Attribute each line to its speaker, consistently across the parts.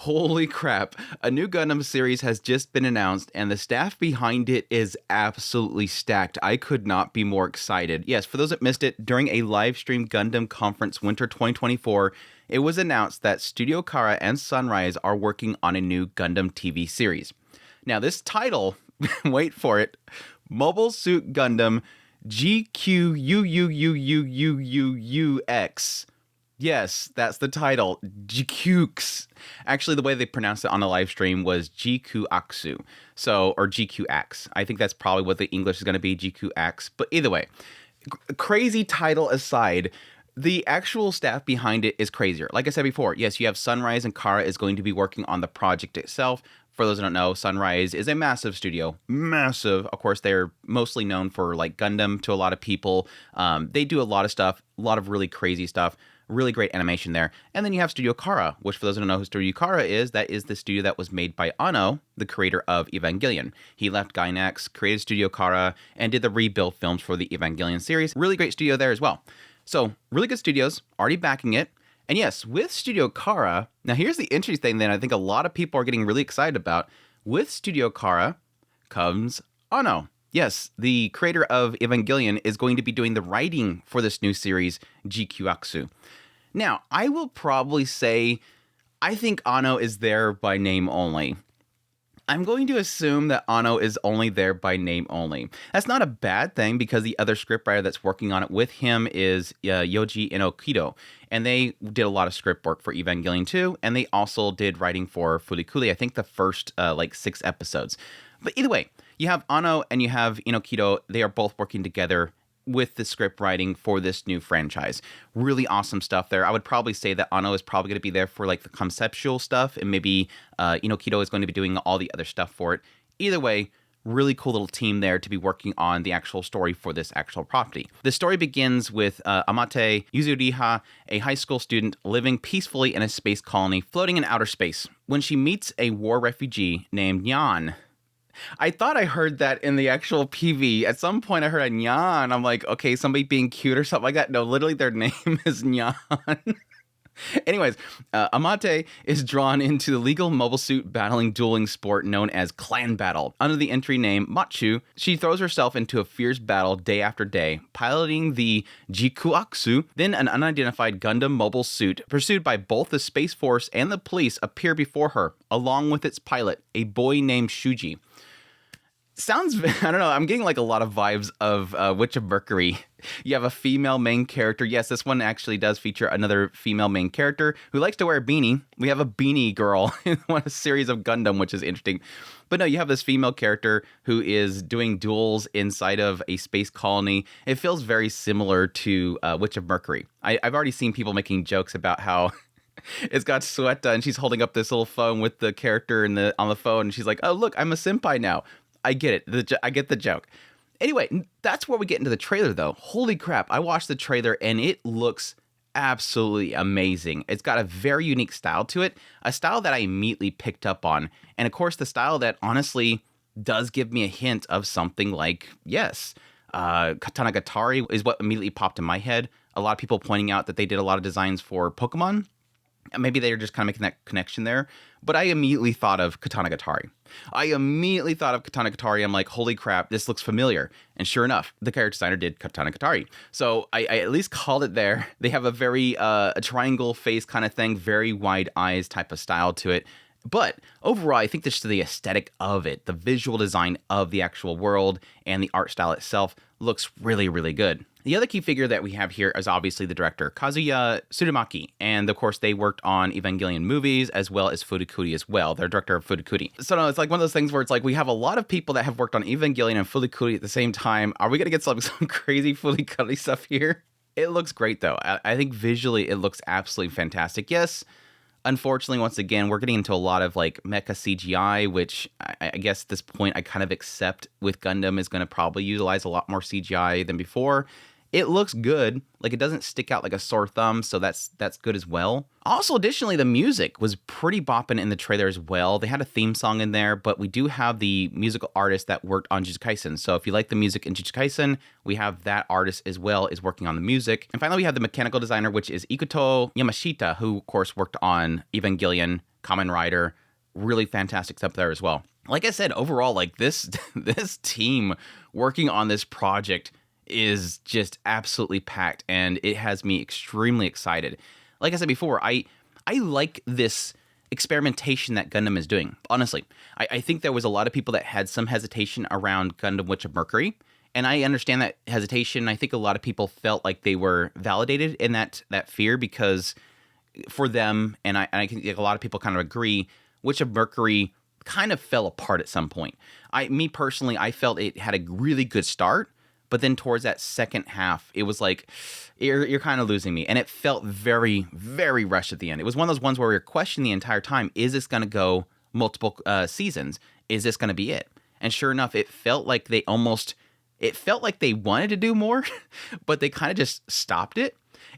Speaker 1: Holy crap. A new Gundam series has just been announced, and the staff behind it is absolutely stacked. I could not be more excited. Yes, for those that missed it, during a live stream Gundam conference winter 2024, it was announced that Studio Kara and Sunrise are working on a new Gundam TV series. Now, this title, wait for it, Mobile Suit Gundam GQuuuuuuuuuX. Yes, that's the title. GQuuuuuuX. Actually, the way they pronounced it on the live stream was GQuuuuuuX. Or GQuuuuuX. I think that's probably what the English is going to be, GQuuuuuX. But either way, crazy title aside, the actual staff behind it is crazier. Like I said before, yes, you have Sunrise and Kara is going to be working on the project itself. For those who don't know, Sunrise is a massive studio. Massive. Of course, they're mostly known for like Gundam to a lot of people. They do a lot of stuff, a lot of really crazy stuff. Really great animation there. And then you have Studio Kara, which for those who don't know who Studio Kara is, that is the studio that was made by Anno, the creator of Evangelion. He left Gainax, created Studio Kara, and did the rebuild films for the Evangelion series. Really great studio there as well. So, really good studios, already backing it. And yes, with Studio Kara, now here's the interesting thing that I think a lot of people are getting really excited about. With Studio Kara comes Anno. Yes, the creator of Evangelion is going to be doing the writing for this new series, GQuuuuuuX. Now, I will probably say I think Anno is there by name only. I'm going to assume that Anno is only there by name only. That's not a bad thing because the other scriptwriter that's working on it with him is Yoji Kidou, and they did a lot of script work for Evangelion 2, and they also did writing for Furikuri, I think the first 6 episodes. But either way, you have Anno and you have Kidou. They are both working together with the script writing for this new franchise. Really awesome stuff there. I would probably say that Anno is probably going to be there for like the conceptual stuff, and maybe Kidou is going to be doing all the other stuff for it. Either way, really cool little team there to be working on the actual story for this actual property. The story begins with Amate Yuzuriha, a high school student living peacefully in a space colony floating in outer space, when she meets a war refugee named Nyan. I thought I heard that in the actual PV. At some point I heard a Nyan. I'm like, okay, somebody being cute or something like that. No, literally their name is Nyan. Anyways, Amate is drawn into the legal mobile suit battling dueling sport known as Clan Battle. Under the entry name Machu, she throws herself into a fierce battle day after day, piloting the GQuuuuuX. Then an unidentified Gundam mobile suit, pursued by both the Space Force and the police, appear before her, along with its pilot, a boy named Shuji. Sounds, I don't know, I'm getting like a lot of vibes of Witch of Mercury. You have a female main character. Yes, this one actually does feature another female main character who likes to wear a beanie. We have a beanie girl in one series of Gundam, which is interesting. But no, you have this female character who is doing duels inside of a space colony. It feels very similar to Witch of Mercury. I've already seen people making jokes about how it's got Sueta and she's holding up this little phone with the character on the phone. And she's like, oh, look, I'm a senpai now. I get it. I get the joke. Anyway, that's where we get into the trailer, though. Holy crap. I watched the trailer, and it looks absolutely amazing. It's got a very unique style to it, a style that I immediately picked up on. And, of course, the style that honestly does give me a hint of something like, yes, Katanagatari is what immediately popped in my head. A lot of people pointing out that they did a lot of designs for Pokemon. Maybe they're just kind of making that connection there. But I immediately thought of Katanagatari. I'm like, holy crap, this looks familiar. And sure enough, the character designer did Katanagatari. So I at least called it there. They have a very a triangle face kind of thing, very wide eyes type of style to it. But overall, I think just the aesthetic of it, the visual design of the actual world and the art style itself looks really, really good. The other key figure that we have here is obviously the director, Kazuya Tsurumaki. And of course, they worked on Evangelion movies as well as Furikuri as well. They're director of Furikuri. So no, it's like one of those things where it's like we have a lot of people that have worked on Evangelion and Furikuri at the same time. Are we going to get some crazy Furikuri stuff here? It looks great, though. I think visually it looks absolutely fantastic. Yes, unfortunately, once again, we're getting into a lot of like mecha CGI, which I guess at this point I kind of accept with Gundam is going to probably utilize a lot more CGI than before. It looks good. Like, it doesn't stick out like a sore thumb, so that's good as well. Also, additionally, the music was pretty bopping in the trailer as well. They had a theme song in there, but we do have the musical artist that worked on Jujutsu Kaisen. So if you like the music in Jujutsu Kaisen, we have that artist as well is working on the music. And finally, we have the mechanical designer, which is Ikuto Yamashita, who, of course, worked on Evangelion, Kamen Rider, really fantastic stuff there as well. Like I said, overall, like this this team working on this project is just absolutely packed, and it has me extremely excited. Like I said before, I like this experimentation that Gundam is doing. Honestly, I think there was a lot of people that had some hesitation around Gundam Witch of Mercury, and I understand that hesitation. I think a lot of people felt like they were validated in that fear, because for them, and I think a lot of people kind of agree, Witch of Mercury kind of fell apart at some point. Me personally, I felt it had a really good start, but then towards that second half, it was like, you're kind of losing me. And it felt very, very rushed at the end. It was one of those ones where we were questioning the entire time, is this going to go multiple seasons? Is this going to be it? And sure enough, it felt like they wanted to do more, but they kind of just stopped it.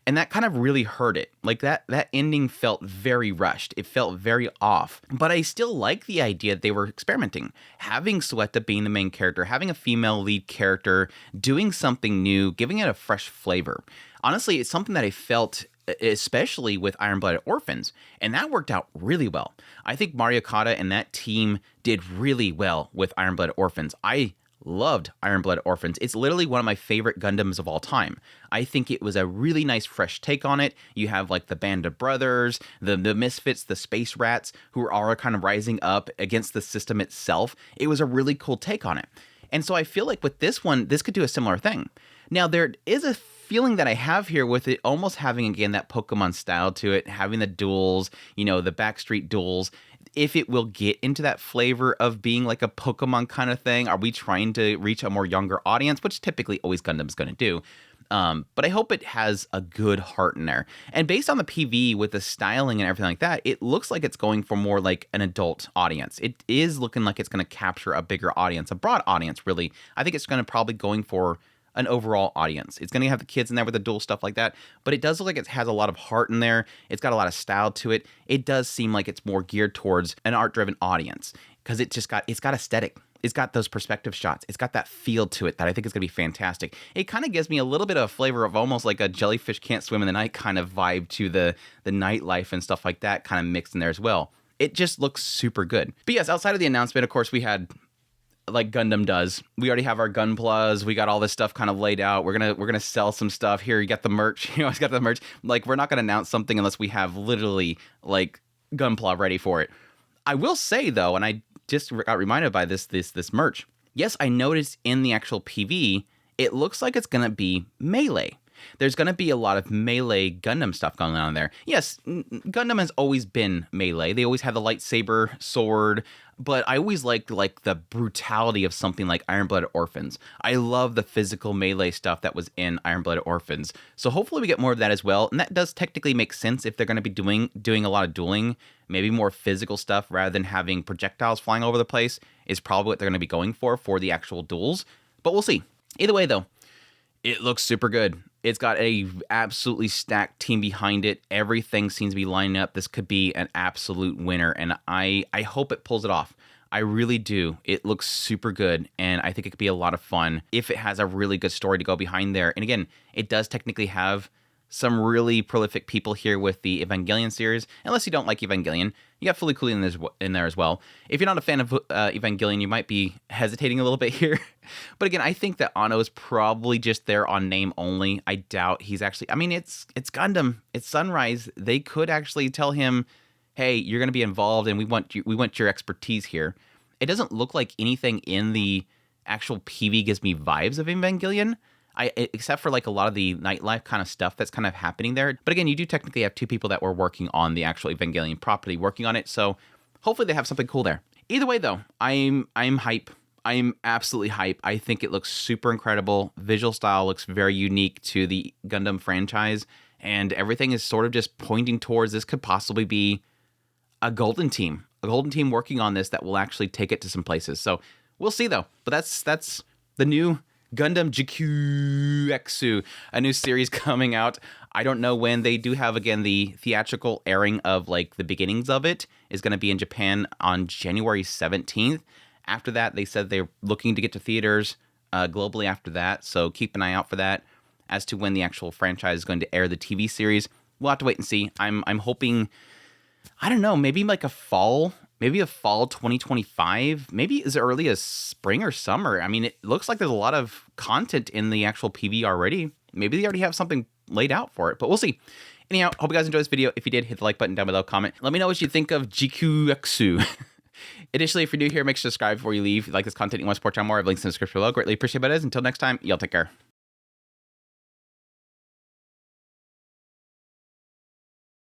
Speaker 1: And that kind of really hurt it. Like that ending felt very rushed. It felt very off. But I still like the idea that they were experimenting. Having Sueta being the main character, having a female lead character, doing something new, giving it a fresh flavor. Honestly, it's something that I felt especially with Iron Blooded Orphans, and that worked out really well. I think Mario Okada and that team did really well with Iron Blooded Orphans. I loved Iron Blood Orphans. It's literally one of my favorite Gundams of all time. I think it was a really nice fresh take on it. You have like the Band of Brothers, the Misfits, the Space Rats, who are all kind of rising up against the system itself. It was a really cool take on it. And so I feel like with this one, this could do a similar thing. Now, there is a feeling that I have here with it almost having, again, that Pokemon style to it, having the duels, the backstreet duels. If it will get into that flavor of being like a Pokemon kind of thing, are we trying to reach a more younger audience, which typically always Gundam's going to do. But I hope it has a good heart in there. And based on the PV with the styling and everything like that, it looks like it's going for more like an adult audience. It is looking like it's going to capture a bigger audience, a broad audience, really. I think it's going to probably going for an overall audience. It's going to have the kids in there with the dual stuff like that, but it does look like it has a lot of heart in there. It's got a lot of style to it. It does seem like it's more geared towards an art-driven audience, because it's got aesthetic. It's got those perspective shots. It's got that feel to it that I think is going to be fantastic. It kind of gives me a little bit of a flavor of almost like a jellyfish can't swim in the night kind of vibe to the nightlife and stuff like that kind of mixed in there as well. It just looks super good. But yes, outside of the announcement, of course, we had, like Gundam does, we already have our Gunplas. We got all this stuff kind of laid out. We're gonna sell some stuff here. You got the merch. You always got the merch. Like, we're not gonna announce something unless we have literally like Gunpla ready for it. I will say though, and I just got reminded by this merch. Yes, I noticed in the actual PV, it looks like it's gonna be melee. There's going to be a lot of melee Gundam stuff going on there. Yes, Gundam has always been melee. They always had the lightsaber, sword, but I always liked like the brutality of something like Iron Blooded Orphans. I love the physical melee stuff that was in Iron Blooded Orphans. So hopefully we get more of that as well. And that does technically make sense if they're going to be doing a lot of dueling. Maybe more physical stuff rather than having projectiles flying over the place is probably what they're going to be going for the actual duels. But we'll see. Either way, though, it looks super good. It's got a absolutely stacked team behind it. Everything seems to be lining up. This could be an absolute winner, and I hope it pulls it off. I really do. It looks super good, and I think it could be a lot of fun if it has a really good story to go behind there. And again, it does technically have some really prolific people here with the Evangelion series. Unless you don't like Evangelion, you got Fully Cooley in there as well. If you're not a fan of Evangelion, you might be hesitating a little bit here. But again, I think that Anno is probably just there on name only. I doubt he's actually... I mean, it's Gundam. It's Sunrise. They could actually tell him, hey, you're going to be involved, and we want your expertise here. It doesn't look like anything in the actual PV gives me vibes of Evangelion. Except for like a lot of the nightlife kind of stuff that's kind of happening there. But again, you do technically have two people that were working on the actual Evangelion property working on it. So hopefully they have something cool there. Either way though, I'm hype. I'm absolutely hype. I think it looks super incredible. Visual style looks very unique to the Gundam franchise. And everything is sort of just pointing towards this could possibly be a golden team working on this that will actually take it to some places. So we'll see though. But that's the new Gundam GQuuuuuX, a new series coming out. I don't know when. They do have, again, the theatrical airing of like the beginnings of it is going to be in Japan on January 17th. After that, they said they're looking to get to theaters globally after that. So keep an eye out for that. As to when the actual franchise is going to air the TV series, we'll have to wait and see. I'm hoping I don't know, maybe a fall 2025, maybe as early as spring or summer. I mean, it looks like there's a lot of content in the actual PV already. Maybe they already have something laid out for it, but we'll see. Anyhow, hope you guys enjoyed this video. If you did, hit the like button down below, comment. Let me know what you think of GQuuuuuuX. Additionally, if you're new here, make sure to subscribe before you leave. If you like this content, you want to support channel more, I have links in the description below. Greatly appreciate it. Until next time, y'all take care.